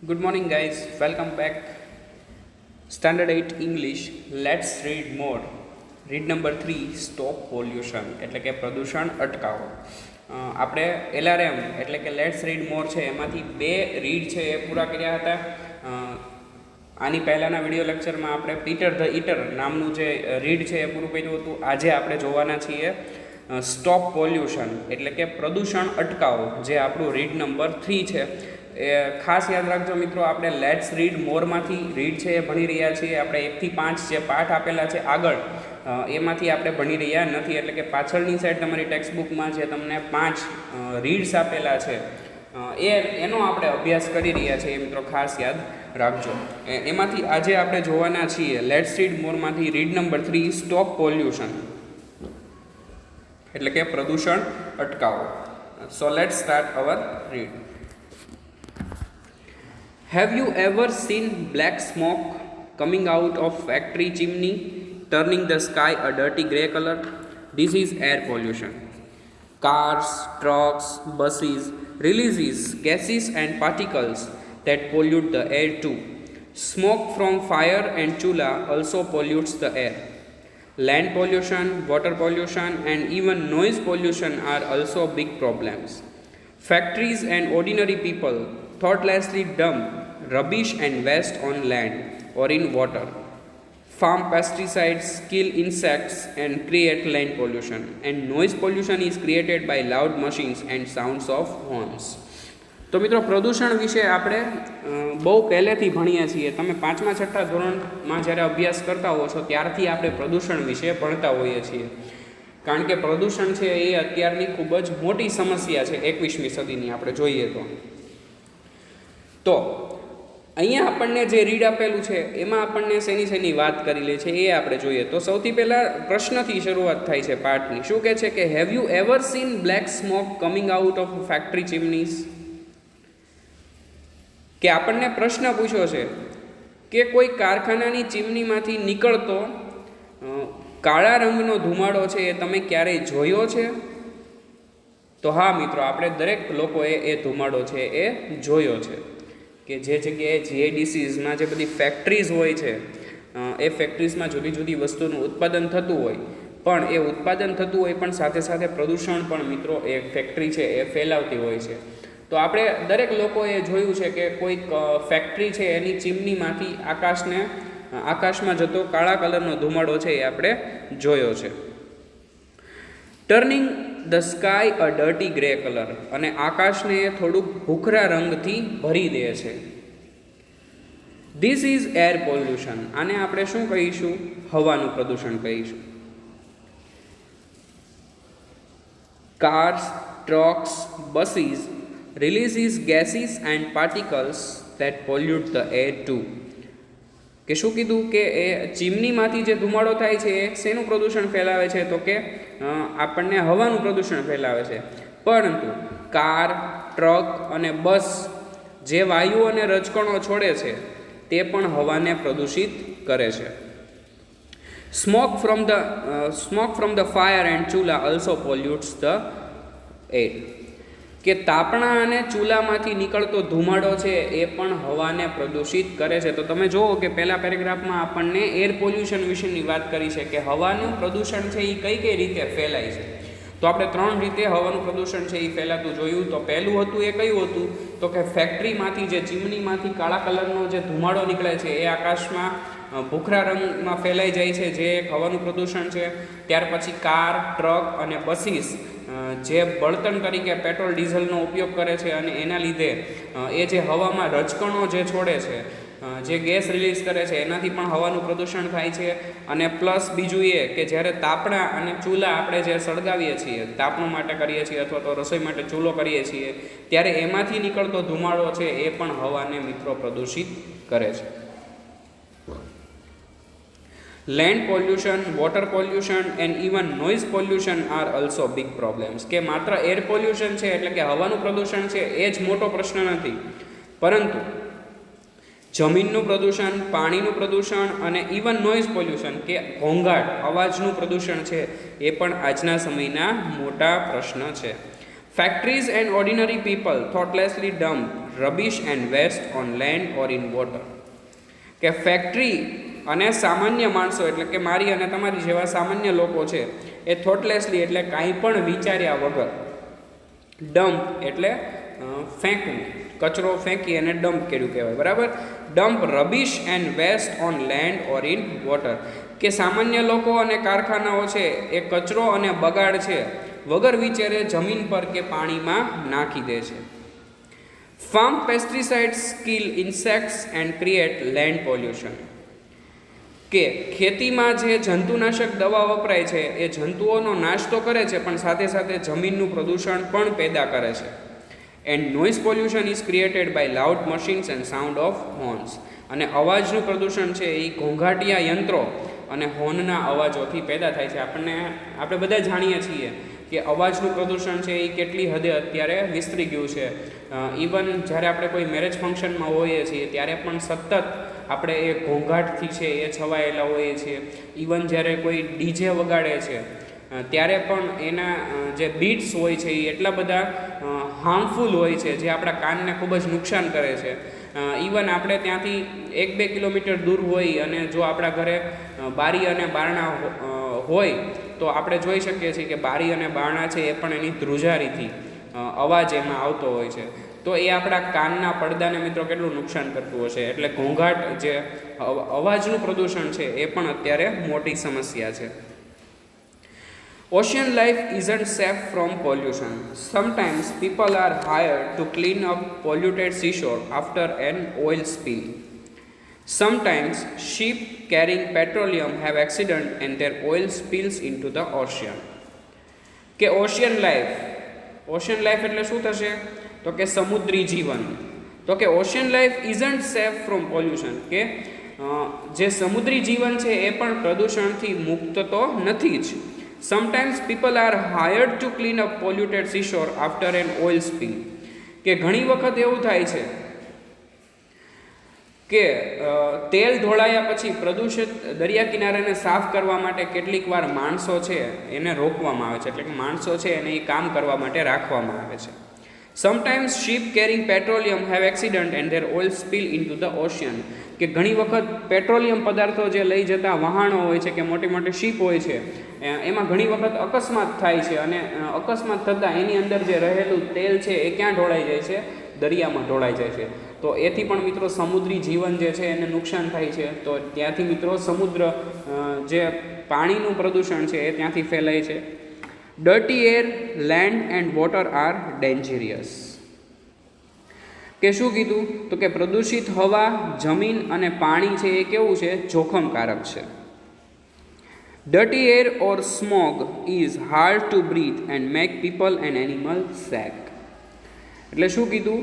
Good morning, guys. Welcome back. Standard 8 English. Let's read more. Read number 3 stop pollution એટલે કે પ્રદૂષણ અટકાવો. આપણે LRM એટલે કે લેટ્સ રીડ મોર છે એમાંથી 2 રીડ છે એ પૂરા કર્યા હતા. આની પહેલાંના વિડીયો લેક્ચરમાં આપણે પીટર ધ ઈટર નામનું જે રીડ છે એ પૂરું કર્યું હતું. આજે આપણે જોવાના છીએ સ્ટોપ પોલ્યુશન એટલે કે પ્રદૂષણ અટકાવો, જે આપણું રીડ નંબર 3 છે. એ ખાસ યાદ રાખજો મિત્રો, આપણે લેટ્સ રીડ મોરમાંથી રીડ છે એ ભણી રહ્યા છીએ. આપણે 1 થી 5 જે પાઠ આપેલા છે આગળ એમાંથી આપણે ભણી રહ્યા નથી. એટલે કે પાછળની સાઈડ તમારી ટેક્સ્ટ બુકમાં જે તમને 5 રીડ્સ આપેલા છે એનો આપણે અભ્યાસ કરી રહ્યા છીએ મિત્રો, ખાસ યાદ રાખજો. એમાંથી આજે આપણે જોવાના છીએ લેટ્સ રીડ મોરમાંથી રીડ નંબર 3 સ્ટોપ પોલ્યુશન એટલે કે પ્રદૂષણ અટકાવો. So let's start our read. Have you ever seen black smoke coming out of factory chimney, turning the sky a dirty grey color? This is air pollution. Cars, trucks, buses releases gases and particles that pollute the air too. Smoke from fire and chula also pollutes the air. Land pollution, water pollution and even noise pollution are also big problems. Factories and ordinary people thoughtlessly dump rubbish and waste on land or in water. Farm pesticides kill insects and create land pollution. And noise pollution is created by loud machines and sounds of horns. તો મિત્રો, પ્રદૂષણ વિશે આપણે બહુ પહેલેથી ભણીએ છીએ. તમે 5મા 6ઠા ધોરણમાં જ્યારે અભ્યાસ કરતા હો છો ત્યારથી આપણે પ્રદૂષણ વિશે ભણતા હોઈએ છીએ. કારણ કે પ્રદૂષણ છે એ અત્યારની ખૂબ જ મોટી સમસ્યા છે 21મી સદીની આપણે જોઈએ તો અહીંયા આપણને જે રીડ આપેલું છે એમાં આપણને શેની વાત કરેલી છે એ આપણે જોઈએ. તો સૌથી પહેલાં પ્રશ્નથી શરૂઆત થાય છે પાઠની. શું કહે છે કે have you ever seen black smoke coming out of factory chimneys? કે આપણને પ્રશ્ન પૂછ્યો છે કે કોઈ કારખાનાની ચીમનીમાંથી નીકળતો કાળા રંગનો ધુમાડો છે એ તમે ક્યારેય જોયો છે? તો હા મિત્રો, આપણે દરેક લોકોએ એ ધુમાડો છે એ જોયો છે. કે જે જગ્યાએ જીઆઈડીસીઝમાં જે બધી ફેક્ટરીઝ હોય છે એ ફેક્ટરીઝમાં જુદી જુદી વસ્તુનું ઉત્પાદન થતું હોય, પણ એ ઉત્પાદન થતું હોય પણ સાથે સાથે પ્રદૂષણ પણ મિત્રો એ ફેક્ટરી છે એ ફેલાવતી હોય છે. તો આપણે દરેક લોકોએ જોયું છે કે કોઈક ફેક્ટરી છે એની ચીમનીમાંથી આકાશમાં જતો કાળા કલરનો ધુમાડો છે એ આપણે જોયો છે. Turning the sky a dirty grey colour, અને આકાશને એ થોડુંક ભૂખરા રંગથી ભરી દે છે. This is air pollution. આને આપણે શું કહીશું? હવાનું પ્રદૂષણ કહીશું. Cars, trucks, buses releases gases and particles that pollute the air too. કે શું કીધું કે એ ચીમનીમાંથી જે ધુમાડો થાય છે એ શેનું પ્રદૂષણ ફેલાવે છે? તો કે આપણને હવાનું પ્રદૂષણ ફેલાવે છે. પરંતુ કાર, ટ્રક અને બસ જે વાયુ અને રજકણો છોડે છે તે પણ હવાને પ્રદૂષિત કરે છે. Smoke from the fire and ચૂલા ઓલ્સો પોલ્યુટ્સ ધ એર. કે તાપણા અને ચૂલામાંથી નીકળતો ધુમાડો છે એ પણ હવાને પ્રદૂષિત કરે છે. તો તમે જુઓ કે પહેલા પેરેગ્રાફમાં આપણને એર પોલ્યુશન વિશેની વાત કરી છે કે હવાનું પ્રદૂષણ છે એ કઈ રીતે ફેલાય છે. તો આપણે 3 રીતે હવાનું પ્રદૂષણ છે એ ફેલાતું જોયું. તો પહેલું હતું એ કયું હતું? તો કે ફેક્ટરીમાંથી જે ચીમનીમાંથી કાળા કલરનો જે ધુમાડો નીકળે છે એ આકાશમાં ભૂખરા રંગમાં ફેલાઈ જાય છે, જે એક હવાનું પ્રદૂષણ છે. ત્યાર પછી કાર, ટ્રક અને બસીસ જે બળતણ તરીકે પેટ્રોલ ડીઝલનો ઉપયોગ કરે છે અને એના લીધે એ જે હવામાં રજકણો જે છોડે છે, જે ગેસ રિલીઝ કરે છે, એનાથી પણ હવાનું પ્રદૂષણ થાય છે. અને પ્લસ બીજું એ કે જ્યારે તાપણા અને ચૂલા આપણે જે સળગાવીએ છીએ, તાપણું માટે કરીએ છીએ અથવા તો રસોઈ માટે ચૂલો કરીએ છીએ, ત્યારે એમાંથી નીકળતો ધુમાડો છે એ પણ હવાને મિત્રો પ્રદૂષિત કરે છે. Land pollution, water pollution and even noise pollution are also big problems. કે માત્ર એર પોલ્યુશન છે એટલે કે હવાનું પ્રદૂષણ છે એ જ મોટો પ્રશ્ન નથી, પરંતુ જમીનનું પ્રદૂષણ, પાણીનું પ્રદૂષણ અને ઇવન નોઇઝ પોલ્યુશન કે ઘોંઘાટ, અવાજનું પ્રદૂષણ છે એ પણ આજના સમયના મોટા પ્રશ્ન છે. Factories and ordinary people thoughtlessly dump rubbish and waste on land or in water. કે ફેક્ટરી અને સામાન્ય માણસો એટલે કે મારી અને તમારી જેવા સામાન્ય લોકો છે એ થોટલેસલી એટલે કાંઈ પણ વિચાર્યા વગર, ડમ્પ એટલે ફેંકવું, કચરો ફેંકી અને ડમ્પ કર્યું કહેવાય, બરાબર. Dump rubbish and waste on land or in water. કે સામાન્ય લોકો અને કારખાનાઓ છે એ કચરો અને બગાડ છે વગર વિચારે જમીન પર કે પાણીમાં નાખી દે છે. Farm pesticides kill insects and create land pollution. કે ખેતીમાં જે જંતુનાશક દવા વપરાય છે એ જંતુઓનો નાશ તો કરે છે પણ સાથે સાથે જમીનનું પ્રદૂષણ પણ પેદા કરે છે. And noise pollution is created by loud machines and sound of horns. અને અવાજનું પ્રદૂષણ છે એ ઘોંઘાટિયા યંત્રો અને હોર્નના અવાજોથી પેદા થાય છે. આપણે બધા જાણીએ છીએ કે અવાજનું પ્રદૂષણ છે એ કેટલી હદે અત્યારે વિસ્તરી ગયું છે. ઇવન જ્યારે આપણે કોઈ મેરેજ ફંક્શનમાં હોઈએ છીએ ત્યારે પણ સતત આપણે એ ઘોંઘાટથી છે એ છવાયેલા હોઈએ છીએ. ઇવન જ્યારે કોઈ ડીજે વગાડે છે ત્યારે પણ એના જે બીટ્સ હોય છે એ એટલા બધા હાર્મફુલ હોય છે જે આપણા કાનને ખૂબ જ નુકસાન કરે છે. ઇવન આપણે ત્યાંથી 1-2 કિલોમીટર દૂર હોય અને જો આપણા ઘરે બારી અને બારણા હોય તો આપણે જોઈ શકીએ છીએ કે બારી અને બારણા છે એ પણ એની ધ્રુજારીથી અવાજ એમાં આવતો હોય છે. તો એ આપણા કાનના પડદાને મિત્રો કેટલું નુકસાન કરતું હશે. એટલે ઘોંઘાટ જે અવાજનું પ્રદૂષણ છે એ પણ અત્યારે મોટી સમસ્યા છે. Ocean life isn't safe from pollution. Sometimes people are hired to clean up polluted seashore after an oil spill. Sometimes ships carrying petroleum have accident and their oil spills into the ocean. કે ocean life એટલે શું થશે? તો કે સમુદ્રી જીવન. તો કે ocean life isn't safe from pollution. કે જે સમુદ્રી જીવન છે એ પણ પ્રદૂષણથી મુક્ત તો નથી જ. Sometimes people are hired to clean up polluted seashore after an oil spill. કે ઘણી વખત એવું થાય છે કે તેલ ઢોળાયા પછી પ્રદૂષિત દરિયા કિનારાને સાફ કરવા માટે કેટલીક વાર માણસો છે એને રોકવામાં આવે છે, એટલે કે માણસો છે એને એ કામ કરવા માટે રાખવામાં આવે છે. Sometimes ship carrying petroleum have accident and their oil spill into the ocean. કે ઘણી વખત પેટ્રોલિયમ પદાર્થો જે લઈ જતા વાહનો હોય છે કે મોટી મોટી શિપ હોય છે એમાં ઘણી વખત અકસ્માત થાય છે અને અકસ્માત થતાં એની અંદર જે રહેલું તેલ છે એ ક્યાં ઢોળાઈ જાય છે? દરિયામાં ઢોળાઈ જાય છે. તો એથી પણ મિત્રો સમુદ્રી જીવન જે છે એને નુકસાન થાય છે. તો ત્યાંથી મિત્રો સમુદ્ર જે પાણીનું પ્રદૂષણ છે એ ત્યાંથી ફેલાય છે. Dirty air, land and water are dangerous. કે શું કીધું? તો કે પ્રદૂષિત હવા, જમીન અને પાણી છે એ કેવું છે? જોખમકારક છે. Dirty air or smog is hard to breathe and make people and animal sick. એટલે શું કીધું?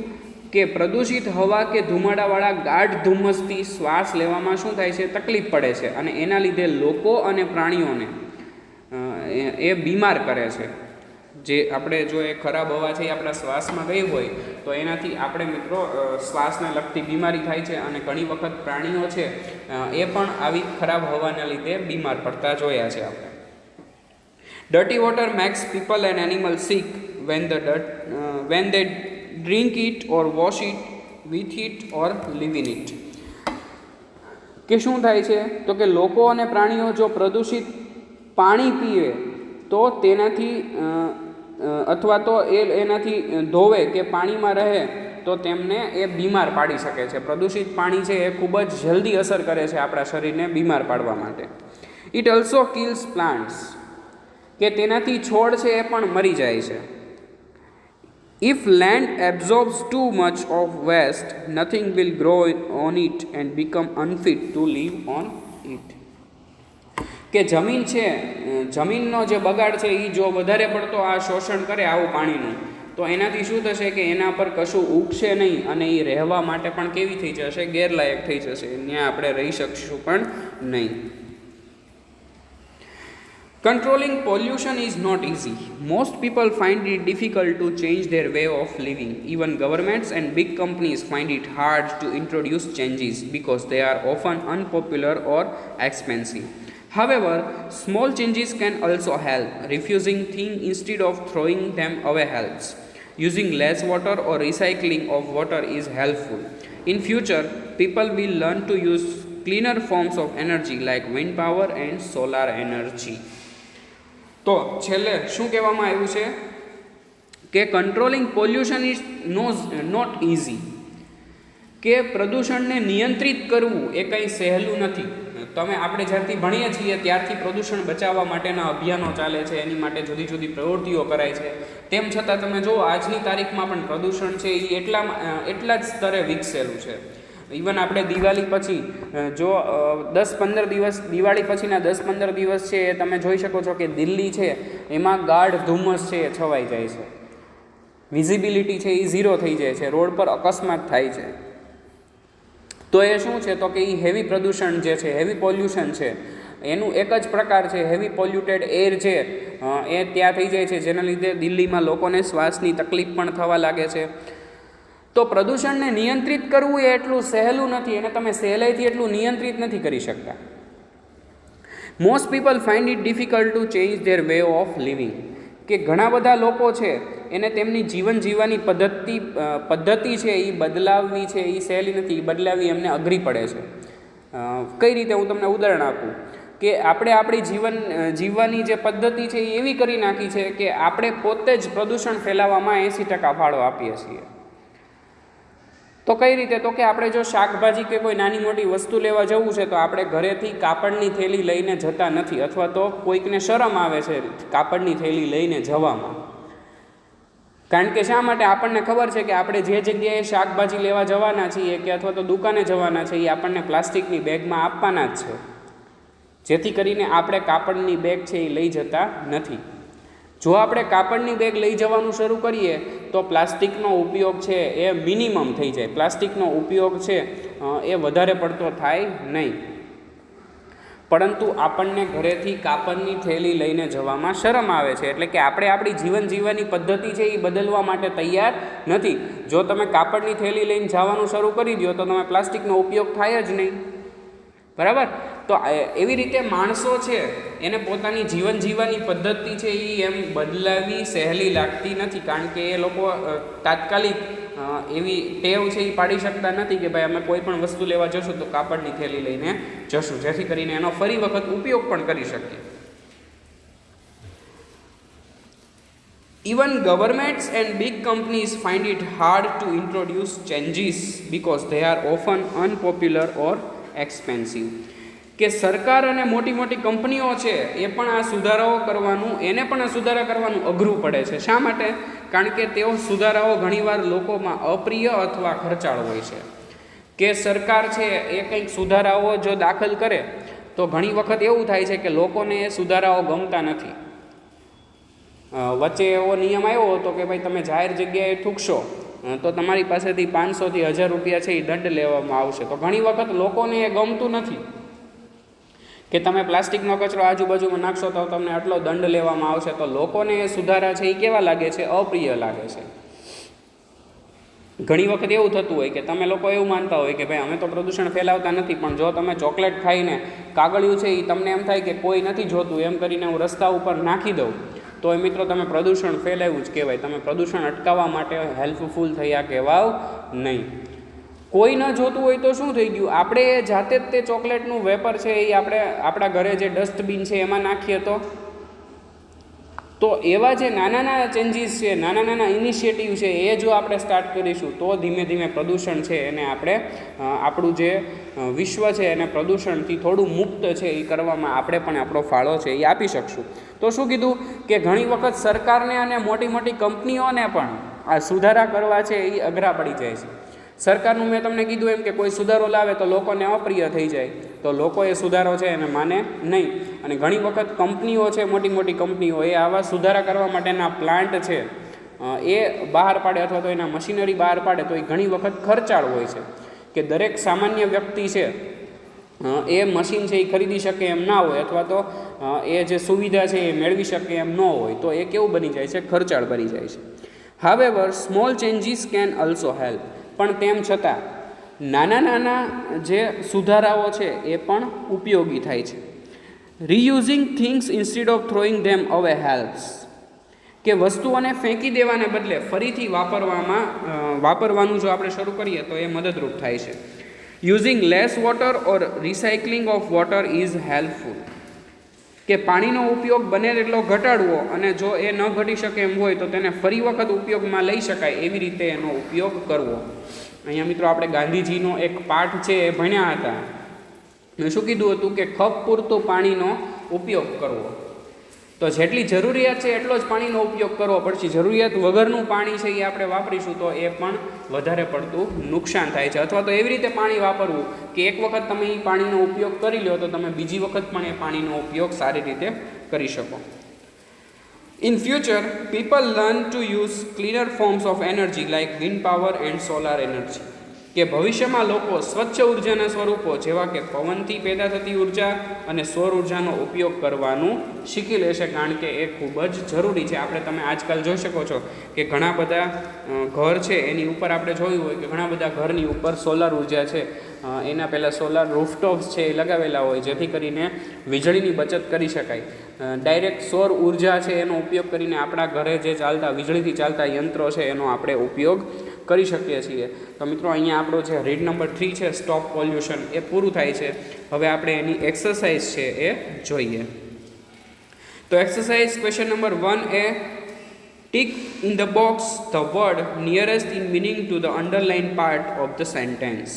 કે પ્રદૂષિત હવા કે ધુમાડાવાળા ગાઢ ધુમ્મસથી શ્વાસ લેવામાં શું થાય છે? તકલીફ પડે છે અને એના લીધે લોકો અને પ્રાણીઓને એ બીમાર કરે છે. જે આપણે જો એ ખરાબ હવા છે એ આપણા શ્વાસમાં ગઈ હોય તો એનાથી આપણે મિત્રો શ્વાસને લગતી બીમારી થાય છે અને ઘણી વખત પ્રાણીઓ છે એ પણ આવી ખરાબ હવાના લીધે બીમાર પડતા જોયા છે આપણે. Dirty water makes people and animal sick when they drink it or wash it with it or live in it. કે શું થાય છે? તો કે લોકો અને પ્રાણીઓ જો પ્રદૂષિત પાણી પીવે તો તેનાથી અથવા તો એનાથી ધોવે કે પાણીમાં રહે તો તેમને એ બીમાર પાડી શકે છે. પ્રદૂષિત પાણી છે એ ખૂબ જ જલ્દી અસર કરે છે આપણા શરીરને બીમાર પાડવા માટે. It also kills plants. કે તેનાથી છોડ છે એ પણ મરી જાય છે. If land absorbs too much of waste, nothing will grow on it and become unfit to live on it. કે જમીન છે, જમીનનો જે બગાડ છે એ જો વધારે પડતો આ શોષણ કરે આવું પાણીનું તો એનાથી શું થશે કે એના પર કશું ઉગશે નહીં અને એ રહેવા માટે પણ કેવી થઈ જશે? ગેરલાયક થઈ જશે. ત્યાં આપણે રહી શકશું પણ નહીં. Controlling pollution is not easy. Most people find it difficult to change their way of living. Even governments and big companies find it hard to introduce changes because they are often unpopular or expensive. However, small changes can also help. Refusing things instead of throwing them away helps. Using less water or recycling of water is helpful. In future, people will learn to use cleaner forms of energy like wind power and solar energy. તો છેલ્લે શું કહેવામાં આવ્યું છે કે controlling pollution is not easy, કે પ્રદૂષણને નિયંત્રિત કરવું એ કંઈ સહેલું નથી. તમે આપણે જ્યારથી ભણીએ છીએ ત્યારથી પ્રદૂષણ બચાવવા માટેના અભિયાનો ચાલે છે, એની માટે જુદી જુદી પ્રવૃત્તિઓ કરાય છે. તેમ છતાં તમે જુઓ આજની તારીખમાં પણ પ્રદૂષણ છે એ એટલા જ સ્તરે વિકસેલું છે. ઇવન આપણે દિવાળી પછી જો 10-15 દિવસ, દિવાળી પછીના 10-15 દિવસ છે એ તમે જોઈ શકો છો કે દિલ્હી છે એમાં ગાઢ ધુમ્મસ છે એ છવાઈ જાય છે, વિઝિબિલિટી છે એ ઝીરો થઈ જાય છે, રોડ પર અકસ્માત થાય છે. તો એ શું છે તો કે એ હેવી પ્રદૂષણ જે છે, હેવી પોલ્યુશન છે, એનું એક જ પ્રકાર છે. હેવી પોલ્યુટેડ એર છે એ ત્યાં થઈ જાય છે, જેના લીધે દિલ્હીમાં લોકોને શ્વાસની તકલીફ પણ થવા લાગે છે. તો પ્રદૂષણને નિયંત્રિત કરવું એ એટલું સહેલું નથી, એને તમે સહેલાઈથી એટલું નિયંત્રિત નથી કરી શકતા. Most people find it difficult to change their way of living, કે ઘણા બધા લોકો છે એને તેમની જીવન જીવવાની પદ્ધતિ છે એ બદલાવવી છે એ સહેલી નથી, એ બદલાવી એમને અઘરી પડે છે. કઈ રીતે? હું તમને ઉદાહરણ આપું કે આપણે આપણી જીવવાની જે પદ્ધતિ છે એ એવી કરી નાખી છે કે આપણે પોતે જ પ્રદૂષણ ફેલાવવામાં 80% ફાળો આપીએ છીએ. તો કઈ રીતે? તો કે આપણે જો શાકભાજી કે કોઈ નાની મોટી વસ્તુ લેવા જવું છે તો આપણે ઘરેથી કાપડની થેલી લઈને જતા નથી, અથવા તો કોઈકને શરમ આવે છે કાપડની થેલી લઈને જવામાં. કારણ કે શા માટે? આપણને ખબર છે કે આપણે જે જગ્યાએ શાકભાજી લેવા જવાના છીએ કે અથવા તો દુકાને જવાના છે એ આપણને પ્લાસ્ટિકની બેગમાં આપવાના જ છે, જેથી કરીને આપણે કાપડની બેગ છે એ લઈ જતા નથી. જો આપણે કાપડની બેગ લઈ જવાનું શરૂ કરીએ તો પ્લાસ્ટિકનો ઉપયોગ છે એ મિનિમમ થઈ જાય, પ્લાસ્ટિકનો ઉપયોગ છે એ વધારે પડતો થાય નહીં. પરંતુ આપણને ઘરેથી કાપડની થેલી લઈને જવામાં શરમ આવે છે, એટલે કે આપણે આપણી જીવન જીવવાની પદ્ધતિ છે એ બદલવા માટે તૈયાર નથી. જો તમે કાપડની થેલી લઈને જવાનું શરૂ કરી દો તો તમે પ્લાસ્ટિકનો ઉપયોગ થાય જ નહીં, બરાબર? તો એવી રીતે માણસો છે એને પોતાની જીવન જીવવાની પદ્ધતિ છે એ એમ બદલાવી સહેલી લાગતી નથી, કારણ કે એ લોકો તાત્કાલિક એવી ટેવ છે એ પાડી શકતા નથી કે ભાઈ અમે કોઈ પણ વસ્તુ લેવા જશું તો કાપડની થેલી લઈને જશું, જેથી કરીને એનો ફરી વખત ઉપયોગ પણ કરી શકીએ. Even governments and big companies find it hard to introduce changes because they are often unpopular or expensive. કે સરકાર અને મોટી મોટી કંપનીઓ છે એ પણ આ સુધારાઓ કરવાનું, એને પણ આ સુધારા કરવાનું અઘરું પડે છે. શા માટે? કારણ કે તેઓ સુધારાઓ ઘણીવાર લોકોમાં અપ્રિય અથવા ખર્ચાળ હોય છે. કે સરકાર છે એ કંઈક સુધારાઓ જો દાખલ કરે તો ઘણી વખત એવું થાય છે કે લોકોને એ સુધારાઓ ગમતા નથી. વચ્ચે એવો નિયમ આવ્યો હતો કે ભાઈ તમે જાહેર જગ્યાએ થૂકશો તો તમારી પાસેથી 500 થી 1000 રૂપિયા છે એ દંડ લેવામાં આવશે. તો ઘણી વખત લોકોને એ ગમતું નથી કે તમે પ્લાસ્ટિકનો કચરો આજુબાજુમાં નાખશો તો તમને આટલો દંડ લેવામાં આવશે. તો લોકોને એ સુધારા છે એ કેવા લાગે છે? અપ્રિય લાગે છે. ઘણી વખત એવું થતું હોય કે તમે લોકો એવું માનતા હોય કે ભાઈ અમે તો પ્રદૂષણ ફેલાવતા નથી, પણ જો તમે ચોકલેટ ખાઈને કાગળિયું છે એ તમને એમ થાય કે કોઈ નથી જોતું એમ કરીને હું રસ્તા ઉપર નાખી દઉં, તો એ મિત્રો તમે પ્રદૂષણ ફેલાવ્યું જ કહેવાય. તમે પ્રદૂષણ અટકાવવા માટે હેલ્પફુલ થયા કહેવાવ નહીં. કોઈ ન જોતું હોય તો શું થઈ ગયું? આપણે જાતે જ તે ચોકલેટનું વેપર છે એ આપણે આપણા ઘરે જે ડસ્ટબિન છે એમાં નાખીએ તો એવા જે નાના નાના ચેન્જીસ છે, નાના નાના ઇનિશિયેટિવ છે એ જો આપણે સ્ટાર્ટ કરીશું તો ધીમે ધીમે પ્રદૂષણ છે એને આપણે આપણું જે વિશ્વ છે એને પ્રદૂષણથી થોડું મુક્ત છે એ કરવામાં આપણે પણ આપણો ફાળો છે એ આપી શકશું. તો શું કીધું કે ઘણી વખત સરકારને અને મોટી મોટી કંપનીઓને પણ આ સુધારા કરવા છે એ અઘરા પડી જાય છે. સરકારનું મેં તમને કીધું એમ કે કોઈ સુધારો લાવે તો લોકોને અપ્રિય થઈ જાય, તો લોકો એ સુધારો છે એને માને નહીં. અને ઘણી વખત કંપનીઓ છે, મોટી મોટી કંપનીઓ એ આવા સુધારા કરવા માટેના પ્લાન્ટ છે એ બહાર પાડે અથવા તો એના મશીનરી બહાર પાડે તો એ ઘણી વખત ખર્ચાળ હોય છે. કે દરેક સામાન્ય વ્યક્તિ છે એ મશીન છે એ ખરીદી શકે એમ ના હોય, અથવા તો એ જે સુવિધા છે એ મેળવી શકે એમ ન હોય, તો એ કેવું બની જાય છે? ખર્ચાળ બની જાય છે. However, small changes can also help. પણ તેમ છતાં નાના નાના જે સુધારાઓ છે એ પણ ઉપયોગી થાય છે. રીયુઝિંગ થિંગ્સ ઇન્સ્ટેડ ઓફ થ્રોઈંગ ધેમ અવે હેલ્પ્સ, કે વસ્તુઓને ફેંકી દેવાને બદલે ફરીથી વાપરવાનું જો આપણે શરૂ કરીએ તો એ મદદરૂપ થાય છે. Using less water or recycling of water is helpful, કે પાણીનો ઉપયોગ બને એટલો ઘટાડવો અને જો એ ન ઘટી શકે એમ હોય તો તેને ફરી વખત ઉપયોગમાં લઈ શકાય એવી રીતે એનો ઉપયોગ કરવો. અહીંયા મિત્રો આપણે ગાંધીજીનો એક પાઠ છે એ ભણ્યા હતા. શું કીધું હતું કે ખપ પૂરતું પાણીનો ઉપયોગ કરવો. તો જેટલી જરૂરિયાત છે એટલો જ પાણીનો ઉપયોગ કરવો પડશે. જરૂરિયાત વગરનું પાણી છે એ આપણે વાપરીશું તો એ પણ વધારે પડતું નુકસાન થાય છે. અથવા તો એવી રીતે પાણી વાપરવું કે એક વખત તમે એ પાણીનો ઉપયોગ કરી લો તો તમે બીજી વખત પણ એ પાણીનો ઉપયોગ સારી રીતે કરી શકો. In future people learn to use cleaner forms of energy like wind power and solar energy, કે ભવિષ્યમાં લોકો સ્વચ્છ ઉર્જાના સ્વરૂપો જેવા કે પવનથી પેદા થતી ઉર્જા અને સૌર ઉર્જાનો ઉપયોગ કરવાનું શીખી લેશે, કારણ કે એ ખૂબ જ જરૂરી છે. તમે આજકાલ જોઈ શકો છો કે ઘણા બધા ઘર છે એની ઉપર આપણે જોયું હોય કે ઘણા બધા ઘરની ઉપર સોલાર ઉર્જા છે એના પહેલાં સોલાર રૂફટોપ્સ છે એ લગાવેલા હોય, જેથી કરીને વીજળીની બચત કરી શકાય. ડાયરેક્ટ સૌર ઉર્જા છે એનો ઉપયોગ કરીને આપણા ઘરે જે ચાલતા વીજળીથી ચાલતા યંત્રો છે એનો આપણે ઉપયોગ કરી શકીએ છીએ. તો મિત્રો અહીંયા આપણો જે રીડ નંબર 3 છે સ્ટોપ પોલ્યુશન એ પૂરું થાય છે. હવે આપણે એની એક્સરસાઇઝ છે એ જોઈએ. તો exercise question number 1 A tick in the box the word nearest in meaning to the underline part of the sentence,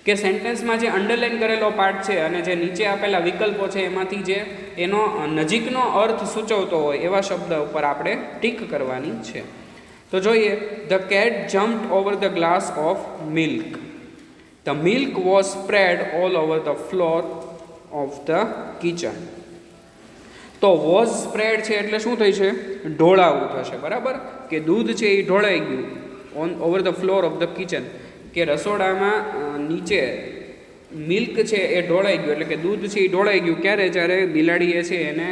કે સેન્ટેન્સમાં જે અંડરલાઇન કરેલો પાર્ટ છે અને જે નીચે આપેલા વિકલ્પો છે એમાંથી જે એનો નજીકનો અર્થ સૂચવતો હોય એવા શબ્દ ઉપર આપણે ટિક કરવાની છે. તો જોઈએ, the cat jumped over the glass of milk, the milk was spread all over the floor of the kitchen. તો વોઝ સ્પ્રેડ છે એટલે શું થઈ છે? ઢોળાવું થશે, બરાબર, કે દૂધ છે એ ઢોળાઈ ગયું on over the floor of the kitchen, કે રસોડામાં નીચે મિલ્ક છે એ ઢોળાઈ ગયું, એટલે કે દૂધ છે એ ઢોળાઈ ગયું. ક્યારે? જ્યારે બિલાડીએ છે એને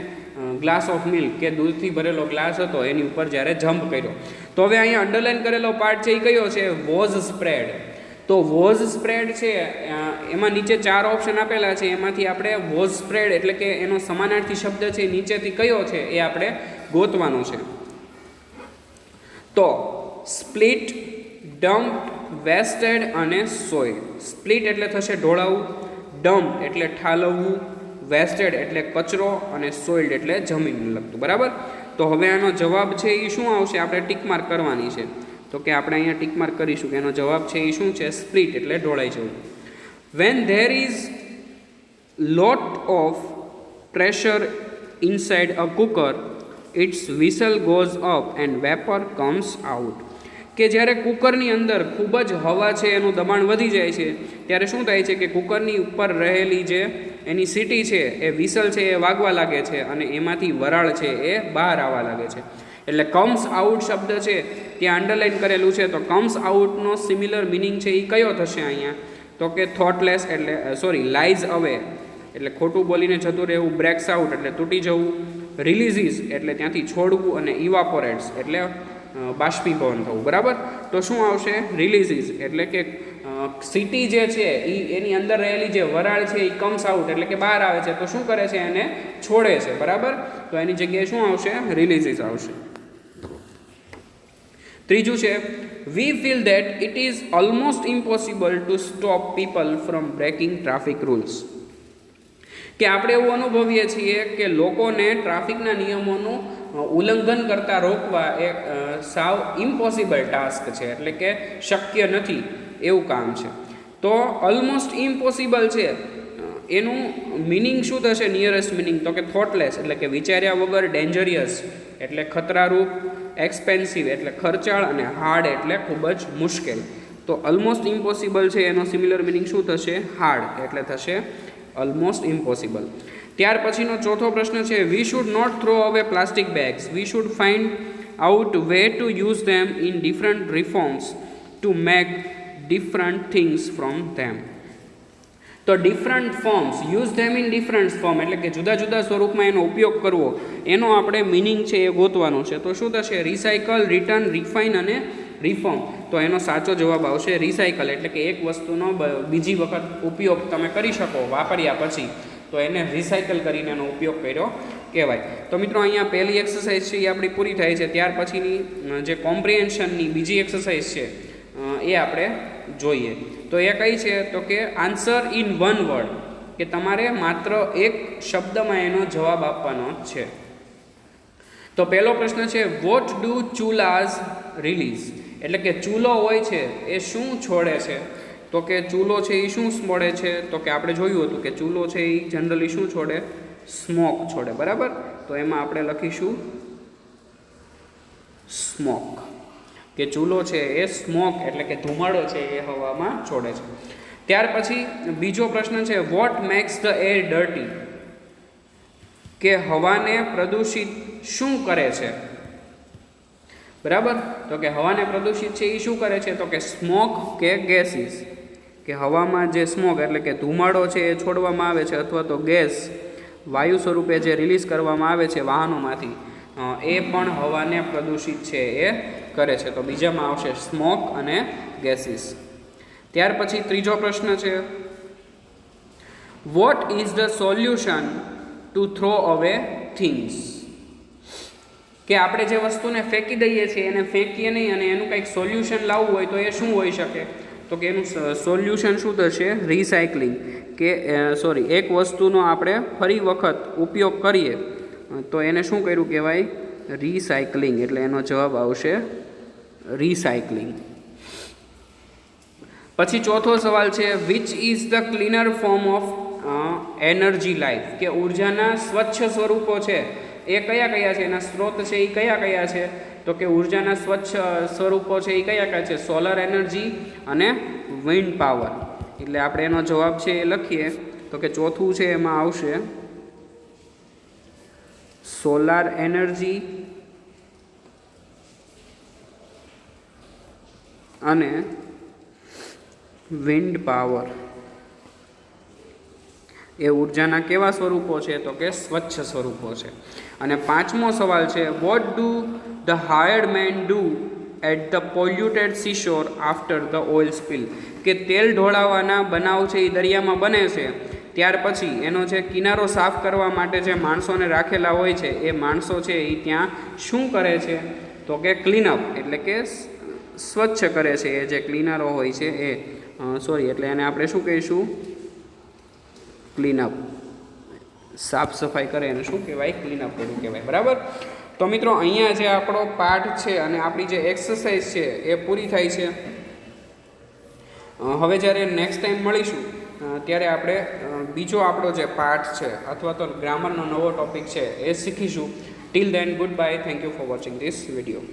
ગ્લાસ ઓફ મિલ્ક કે દૂધથી ભરેલો ગ્લાસ હતો એની ઉપર જ્યારે જમ્પ કર્યો. તો હવે અહીંયા અંડરલાઇન કરેલો પાર્ટ છે એ કયો છે? Was spread. તો વોઝ સ્પ્રેડ છે એમાં નીચે 4 ઓપ્શન આપેલા છે, એમાંથી આપણે વોઝ સ્પ્રેડ એટલે કે એનો સમાનાર્થી શબ્દ છે નીચેથી કયો છે એ આપણે ગોતવાનો છે. તો સ્પ્લિટ, ડમ્પ, વેસ્ટેડ અને સોઇલ્ડ. સ્પ્લિટ એટલે થશે ઢોળાવું, ડમ્પ એટલે ઠાલવવું, વેસ્ટેડ એટલે કચરો અને સોઇલ્ડ એટલે જમીનને લગતું, બરાબર. તો હવે આનો જવાબ છે એ શું આવશે? આપણે ટીક માર્ક કરવાની છે. તો કે આપણે અહીંયા ટીક માર્ક કરીશું કે એનો જવાબ છે એ શું છે? સ્પ્લિટ એટલે ઢોળાઈ જવું. When there is lot of pressure inside a cooker its whistle goes up and vapour comes out, કે જ્યારે કુકરની અંદર ખૂબ જ હવા છે એનું દબાણ વધી જાય છે ત્યારે શું થાય છે કે કુકરની ઉપર રહેલી જે એની સીટી છે એ વિસલ છે એ વાગવા લાગે છે અને એમાંથી વરાળ છે એ બહાર આવવા લાગે છે. એટલે કમ્સ આઉટ શબ્દ છે ત્યાં અંડરલાઇન કરેલું છે. તો કમ્સ આઉટનો સિમિલર મિનિંગ છે એ કયો થશે અહીંયા? તો કે થોટલેસ એટલે લાઇઝ અવે એટલે ખોટું બોલીને જતું રહેવું, બ્રેક્સ આઉટ એટલે તૂટી જવું, રિલીઝીસ એટલે ત્યાંથી છોડવું અને ઇવાપોરેટ્સ એટલે બાષ્પીભવન થવું, બરાબર. તો શું આવશે? રિલીઝીસ એટલે કે સીટી જે છે એની અંદર રહેલી જે વરાળ છે એ કમ્સ આઉટ એટલે કે બહાર આવે છે, તો શું કરે છે? એને છોડે છે, બરાબર. તો એની જગ્યાએ શું આવશે? રિલીઝીસ આવશે. ત્રીજું છે, we feel that it is almost impossible to stop people from breaking traffic rules, કે આપણે એવું અનુભવીએ છીએ કે લોકોને ટ્રાફિકના નિયમોનું ઉલ્લંઘન કરતાં રોકવા એ સાવ ઇમ્પોસિબલ ટાસ્ક છે, એટલે કે શક્ય નથી એવું કામ છે. તો ઓલમોસ્ટ ઇમ્પોસિબલ છે એનું મિનિંગ શું થશે? નિયરેસ્ટ મિનિંગ તો કે થોટલેસ એટલે કે વિચાર્યા વગર, ડેન્જરિયસ એટલે ખતરારૂપ, એક્સપેન્સિવ એટલે ખર્ચાળ અને હાર્ડ એટલે ખૂબ જ મુશ્કેલ. તો ઓલમોસ્ટ ઇમ્પોસિબલ છે એનો સિમિલર મિનિંગ શું થશે? હાર્ડ એટલે થશે ઓલમોસ્ટ ઇમ્પોસિબલ. ત્યાર પછીનો ચોથો પ્રશ્ન છે, we should not throw away plastic bags, we should find out way to use them in different reforms to make different things from them. તો different forms, use them in different form એટલે કે જુદા જુદા સ્વરૂપમાં એનો ઉપયોગ કરવો, એનો આપણે મિનિંગ છે એ ગોતવાનો છે. તો શું થશે? રિસાયકલ, રિટર્ન, રિફાઇન અને રિફોર્મ. તો એનો સાચો જવાબ આવશે રિસાયકલ, એટલે કે એક વસ્તુનો બીજી વખત ઉપયોગ તમે કરી શકો વાપર્યા પછી. તો એને રિસાયકલ કરીને એનો ઉપયોગ કર્યો કહેવાય. તો મિત્રો અહીંયા પહેલી એક્સરસાઇઝ છે એ આપણી પૂરી થાય છે. ત્યાર પછીની જે કોમ્પ્રિહેન્શનની બીજી એક્સરસાઇઝ છે એ આપણે જોઈએ. તો એ કઈ છે તો કે આન્સર ઇન વન વર્ડ, કે તમારે માત્ર એક શબ્દમાં એનો જવાબ આપવાનો છે. તો પહેલો પ્રશ્ન છે વોટ ડુ ચૂલાઝ રિલીઝ, એટલે કે ચૂલો હોય છે એ શું છોડે છે. તો કે ચૂલો છે એ શું છોડે છે, તો કે આપણે જોયું હતું કે ચૂલો છે એ જનરલી શું છોડે, સ્મોક છોડે, બરાબર. તો એમાં આપણે લખીશું સ્મોક, કે ચૂલો છે એ સ્મોક એટલે કે ધુમાડો છે એ હવામાં છોડે છે. ત્યાર પછી બીજો પ્રશ્ન છે what makes the air dirty, કે હવાને પ્રદૂષિત શું કરે છે, બરાબર. તો કે હવાને પ્રદૂષિત છે એ શું કરે છે, તો કે સ્મોક કે ગેસીસ, કે હવામાં જે સ્મોક એટલે કે ધુમાડો છે એ છોડવામાં આવે છે અથવા તો ગેસ વાયુ સ્વરૂપે જે રિલીઝ કરવામાં આવે છે વાહનોમાંથી, એ પણ હવાને પ્રદૂષિત છે એ કરે છે. તો બીજામાં આવશે સ્મોક અને ગેસીસ. ત્યાર પછી ત્રીજો પ્રશ્ન છે what is the solution two throw અવે થિંગ્સ, કે આપણે જે વસ્તુને ફેંકી દઈએ છીએ એને ફેંકીએ નહીં અને એનું કંઈક સોલ્યુશન લાવવું હોય તો એ શું હોઈ શકે, તો કે એનું સોલ્યુશન શું થશે, રિસાયકલિંગ, કે એક વસ્તુનો આપણે ફરી વખત ઉપયોગ કરીએ તો એને શું કર્યું કહેવાય, રિસાયકલિંગ. એટલે એનો જવાબ આવશે રિસાયકલિંગ. પછી ચોથો સવાલ છે which is the cleaner form of energy life, કે ઉર્જાના સ્વચ્છ સ્વરૂપો છે એ કયા કયા છે, એના સ્ત્રોત છે એ કયા કયા છે. તો કે ઉર્જાના સ્વચ્છ સ્વરૂપો છે એ કયા કયા છે, સોલર એનર્જી અને વિન્ડ પાવર. એટલે આપણે એનો જવાબ છે એ લખીએ તો કે ચોથું છે એમાં આવશે સોલાર એનર્જી અને વિન્ડ પાવર. એ ઉર્જાના કેવા સ્વરૂપો છે, તો કે સ્વચ્છ સ્વરૂપો છે. અને પાંચમો સવાલ છે what do the hired men do at the polluted seashore after the oil spill, કે તેલ ઢોળાવવાના બનાવ છે એ દરિયામાં બને છે ત્યાર પછી એનો જે કિનારો સાફ કરવા માટે જે માણસોને રાખેલા હોય છે એ માણસો છે એ ત્યાં શું કરે છે, તો કે ક્લીનઅપ, એટલે કે સ્વચ્છ કરે છે. એ જે ક્લીનરો હોય છે એ એટલે એને આપણે શું કહીશું, ક્લીનઅપ, સાફ સફાઈ કરે એને શું કહેવાય, ક્લીનઅપ કર્યું કહેવાય, બરાબર. તો મિત્રો અહીંયા જે આપણો પાઠ છે અને આપણી જે એક્સરસાઇઝ છે એ પૂરી થાય છે. હવે જ્યારે નેક્સ્ટ ટાઈમ મળીશું ત્યારે આપણે બીજો આપણો જે પાઠ છે અથવા તો ગ્રામરનો નવો ટોપિક છે એ શીખીશું. Till then good bye, thank you for watching this video.